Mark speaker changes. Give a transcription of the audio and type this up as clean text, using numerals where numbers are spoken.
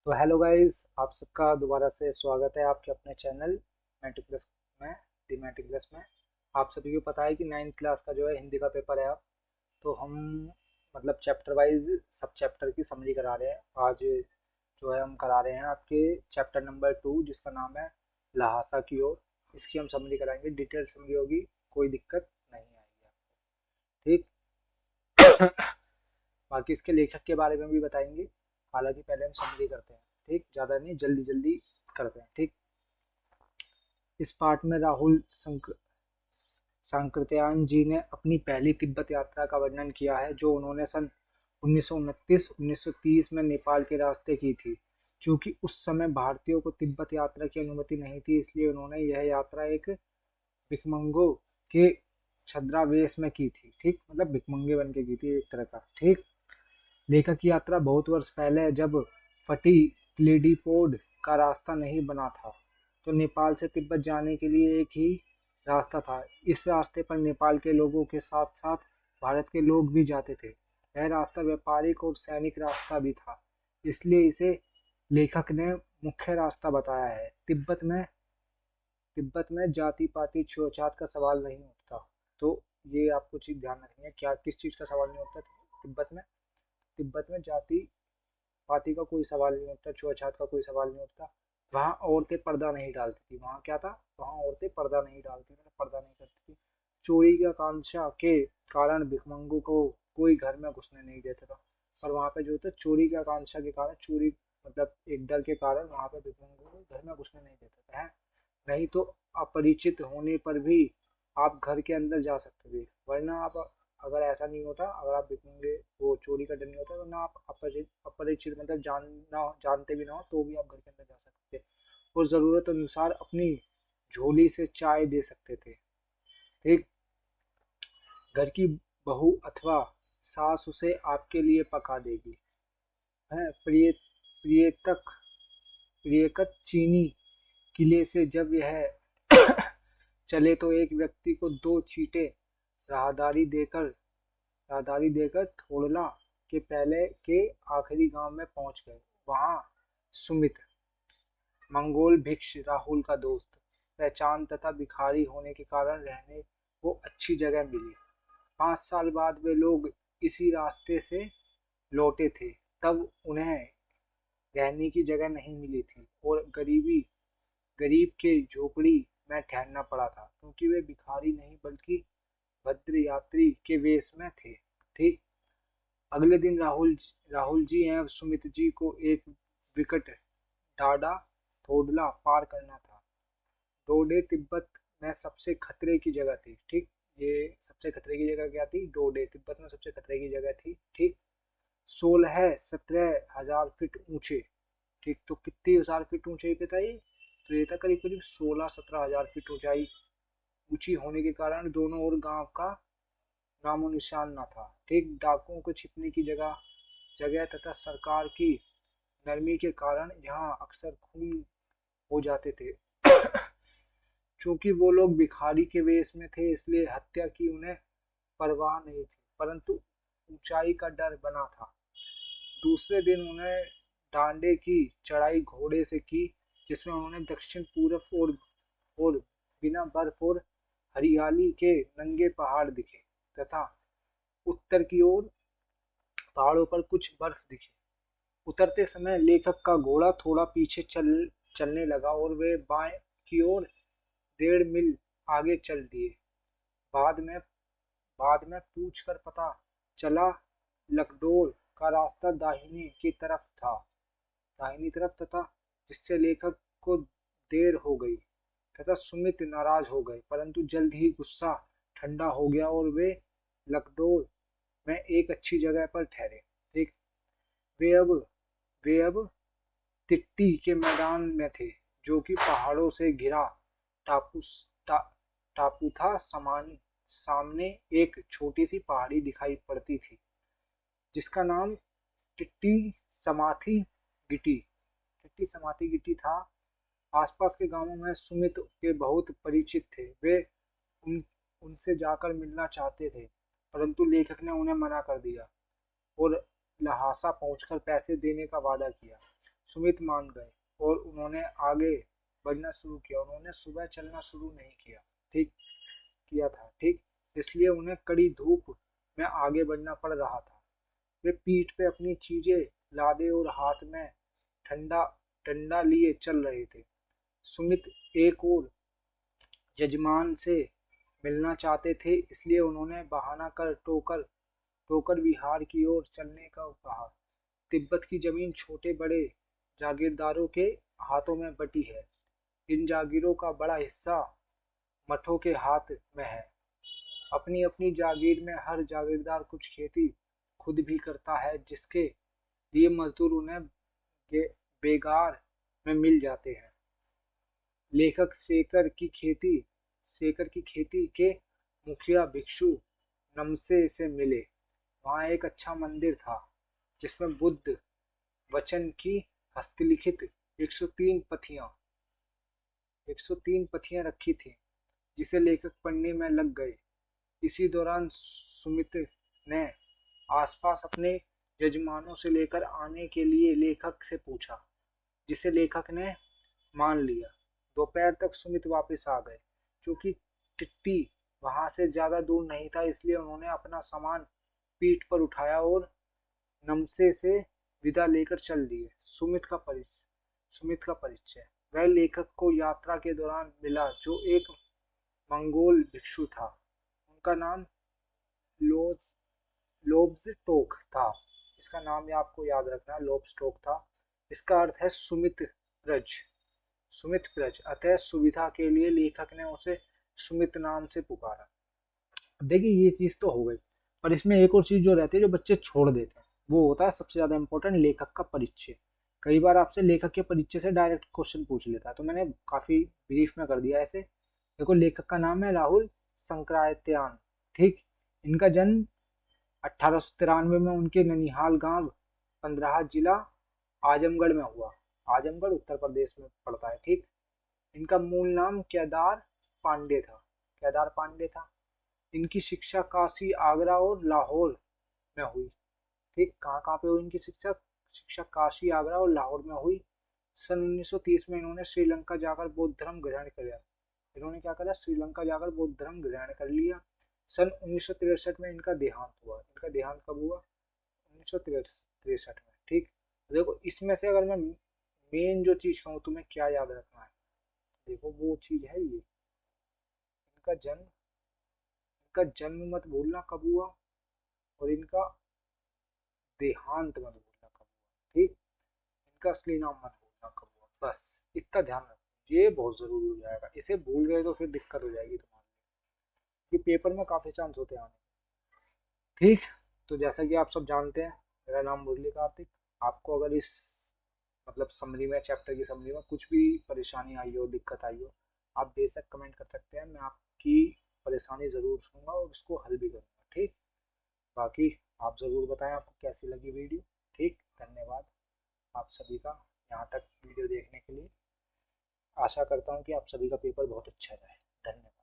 Speaker 1: तो hello guys, आप सबका दोबारा से स्वागत है आपके अपने चैनल मैट्रिकुलस में, दी मैट्रिकुलस में। आप सभी को पता है कि 9th क्लास का जो है हिंदी का पेपर है अब। तो हम मतलब चैप्टर वाइज सब चैप्टर की समरी करा रहे हैं आज। जो है हम करा रहे हैं आपके चैप्टर नंबर 2, जिसका नाम है लहासा की ओर। इसकी हम समरी कराएंगे, डिटेल समरी होगी, कोई दिक्कत नहीं आएगी आपको। ठीक। बाकी इसके लेखक के बारे में भी बताएंगे। हालांकि पहले हम समरी करते हैं, ठीक, ज़्यादा नहीं, जल्दी जल्दी करते हैं, ठीक। इस पार्ट में राहुल सांकृत्यायन जी ने अपनी पहली तिब्बत यात्रा का वर्णन किया है, जो उन्होंने सन 1929-1930 में नेपाल के रास्ते की थी। चूंकि उस समय भारतीयों को तिब्बत यात्रा की अनुमति नहीं थी, इसलिए उन्होंने यह यात्रा एक भिकमंगों के छद्रावेश में की थी, ठीक, मतलब भिकमंगे बन के की थी एक तरह का, ठीक। लेखक की यात्रा बहुत वर्ष पहले, जब फटी क्लेडीपोड का रास्ता नहीं बना था, तो नेपाल से तिब्बत जाने के लिए एक ही रास्ता था। इस रास्ते पर नेपाल के लोगों के साथ साथ भारत के लोग भी जाते थे। यह रास्ता व्यापारिक और सैनिक रास्ता भी था, इसलिए इसे लेखक ने मुख्य रास्ता बताया है। तिब्बत में जाति पाति छुआछात का सवाल नहीं उठता। तो ये आपको चीज ध्यान रखनी है, क्या किस चीज का सवाल नहीं उठता तिब्बत में जाति पाति का कोई सवाल नहीं उठता, छुआछात का कोई सवाल नहीं उठता। वहाँ औरतें पर्दा नहीं डालती थी। वहाँ क्या था? वहाँ औरतें पर्दा नहीं डालती, मतलब पर्दा नहीं करती थी। चोरी की आकांक्षा के कारण भिखमंगों को कोई घर में घुसने नहीं देता था। और वहाँ पे जो होता है, चोरी की आकांक्षा के कारण, चोरी मतलब एक डर के कारण वहाँ पे भिखमंगों को घर में घुसने नहीं देता था, है। नहीं तो अपरिचित होने पर भी आप घर के अंदर जा सकते थे, वरना आप, अगर ऐसा नहीं होता, अगर आप देखेंगे वो चोरी का डर नहीं होता, वरना आप अपरिचित अपरिचित मतलब जानते भी ना हो तो भी आप घर के अंदर जा सकते थे। और ज़रूरत अनुसार अपनी झोली से चाय दे सकते थे, ठीक। घर की बहू अथवा सास उसे आपके लिए पका देगी, है। प्रियकत चीनी किले से जब यह चले, तो एक व्यक्ति को दो चीटे राहदारी देकर थोड़ला के पहले के आखिरी गांव में पहुंच गए। वहां सुमित, मंगोल भिक्ष, राहुल का दोस्त, पहचान तथा भिखारी होने के कारण रहने को अच्छी जगह मिली। 5 साल बाद वे लोग इसी रास्ते से लौटे थे। तब उन्हें रहने की जगह नहीं मिली थी और गरीब के झोपड़ी में ठहरना पड़ा था, क्योंकि वे भिखारी नहीं बल्कि भद्र यात्री के वेश में थे, ठीक। अगले दिन राहुल जी एवं सुमित जी को एक विकट डाडा थोडला पार करना था। डोडे तिब्बत में सबसे खतरे की जगह थी, ठीक। ये सबसे खतरे की जगह क्या थी? डोडे तिब्बत में सबसे खतरे की जगह थी, ठीक। 16-17 हजार फीट ऊंचे, ठीक। तो कितनी हजार फीट ऊंचाई पे था ये? तो ये था करीब करीब 16-17 हजार फीट ऊंचाई। ऊंची होने के कारण दोनों ओर गांव का नामो निशान न था, ठीक। डाकुओं को छिपने की जगह जगह तथा सरकार की नरमी के कारण यहाँ अक्सर खून हो जाते थे। चूंकि वो लोग भिखारी के वेश में थे, इसलिए हत्या की उन्हें परवाह नहीं थी, परंतु ऊंचाई का डर बना था। दूसरे दिन उन्हें डांडे की चढ़ाई घोड़े से की, जिसमें उन्होंने दक्षिण पूर्व और बिना बर्फ और हरियाली के नंगे पहाड़ दिखे, तथा उत्तर की ओर पहाड़ों पर कुछ बर्फ दिखी। उतरते समय लेखक का घोड़ा थोड़ा पीछे चलने लगा और वे बाएं की ओर 1.5 मील आगे चल दिए। बाद में बाद में पूछकर पता चला, लकडोर का रास्ता दाहिनी तरफ तथा, जिससे लेखक को देर हो गई तथा सुमित नाराज हो गए, परंतु जल्द ही गुस्सा ठंडा हो गया और लकडोर में एक अच्छी जगह पर ठहरे, ठीक। वे अब वे अब तिट्टी के मैदान में थे, जो कि पहाड़ों से घिरा टापू टा, टापू था। सामने एक छोटी सी पहाड़ी दिखाई पड़ती थी, जिसका नाम टिट्टी समाथि गिटी था। आसपास के गांवों में सुमित के बहुत परिचित थे। वे उन उनसे जाकर मिलना चाहते थे, परंतु लेखक ने उन्हें मना कर दिया और लहासा पहुंचकर पैसे देने का वादा किया। सुमित मान गए और उन्होंने आगे बढ़ना शुरू किया। उन्होंने सुबह चलना शुरू नहीं किया, ठीक किया था, ठीक, इसलिए उन्हें कड़ी धूप में आगे बढ़ना पड़ रहा था। वे पीठ पे अपनी चीजें लादे और हाथ में ठंडा डंडा लिए चल रहे थे। सुमित एक और यजमान से मिलना चाहते थे, इसलिए उन्होंने बहाना कर टोकर विहार की ओर चलने का कहा। तिब्बत की जमीन छोटे बड़े जागीरदारों के हाथों में बटी है। इन जागीरों का बड़ा हिस्सा मठों के हाथ में है। अपनी अपनी जागीर में हर जागीरदार कुछ खेती खुद भी करता है, जिसके लिए मजदूर उन्हें बेगार में मिल जाते हैं। लेखक शेखर की खेती के मुखिया भिक्षु नमसे से मिले। वहाँ एक अच्छा मंदिर था जिसमें बुद्ध वचन की हस्तलिखित 103 पथियां रखी थी, जिसे लेखक पढ़ने में लग गए। इसी दौरान सुमित ने आसपास अपने यजमानों से लेकर आने के लिए लेखक से पूछा, जिसे लेखक ने मान लिया। दोपहर तक सुमित वापस आ गए। क्योंकि टिट्टी वहां से ज्यादा दूर नहीं था, इसलिए उन्होंने अपना सामान पीठ पर उठाया और नमसे से विदा लेकर चल दिए। सुमित का परिचय। वह लेखक को यात्रा के दौरान मिला, जो एक मंगोल भिक्षु था। उनका नाम लोब्सटोक था। इसका नाम ये आपको याद रखना है, लोब्सटोक था। इसका अर्थ है सुमित प्रज। अतः सुविधा के लिए लेखक ने उसे सुमित नाम से पुकारा। देखिए ये चीज तो हो गई, पर इसमें एक और चीज जो रहती है जो बच्चे छोड़ देते हैं, वो होता है सबसे ज्यादा इंपॉर्टेंट, लेखक का परिचय। कई बार आपसे लेखक के परिचय से डायरेक्ट क्वेश्चन पूछ लेता है, तो मैंने काफी ब्रीफ में कर दिया ऐसे। देखो लेखक का नाम है राहुल संक्रायत्यान, ठीक। इनका जन्म 1893 में उनके ननिहाल गांव 15 जिला आजमगढ़ में हुआ। आजमगढ़ उत्तर प्रदेश में पड़ता है, ठीक। इनका मूल नाम केदार पांडे था। इनकी शिक्षा काशी, आगरा और लाहौर में हुई, ठीक। कहाँ कहाँ पे हुई इनकी शिक्षा काशी, आगरा और लाहौर में हुई। सन 1930 में इन्होंने श्रीलंका जाकर बौद्ध धर्म ग्रहण किया। इन्होंने क्या करा, श्रीलंका जाकर बौद्ध धर्म ग्रहण कर लिया। सन 1963 में इनका देहांत हुआ। इनका देहांत कब हुआ, 1963 में, ठीक। देखो इसमें से अगर मैं मेन जो चीज कहूँ तुम्हें क्या याद रखना है, देखो वो चीज है ये, इनका जन्म मत भूलना कब हुआ, और इनका देहांत मत भूलना कब हुआ, ठीक। इनका असली नाम मत भूलना कब हुआ, बस इतना ध्यान रखो, ये बहुत जरूरी हो जाएगा। इसे भूल गए तो फिर दिक्कत हो जाएगी तुम्हारे, कि पेपर में काफी चांस होते हैं आने, ठीक। तो जैसा कि आप सब जानते हैं, मेरा नाम मुरली कार्तिक। आपको अगर इस मतलब समरी में, चैप्टर की समरी में कुछ भी परेशानी आई हो, दिक्कत आई हो, आप बेशक कमेंट कर सकते हैं। मैं आपकी परेशानी ज़रूर सुनूंगा और उसको हल भी करूंगा, ठीक। बाकी आप ज़रूर बताएं आपको कैसी लगी वीडियो, ठीक। धन्यवाद आप सभी का यहाँ तक वीडियो देखने के लिए। आशा करता हूँ कि आप सभी का पेपर बहुत अच्छा रहे। धन्यवाद।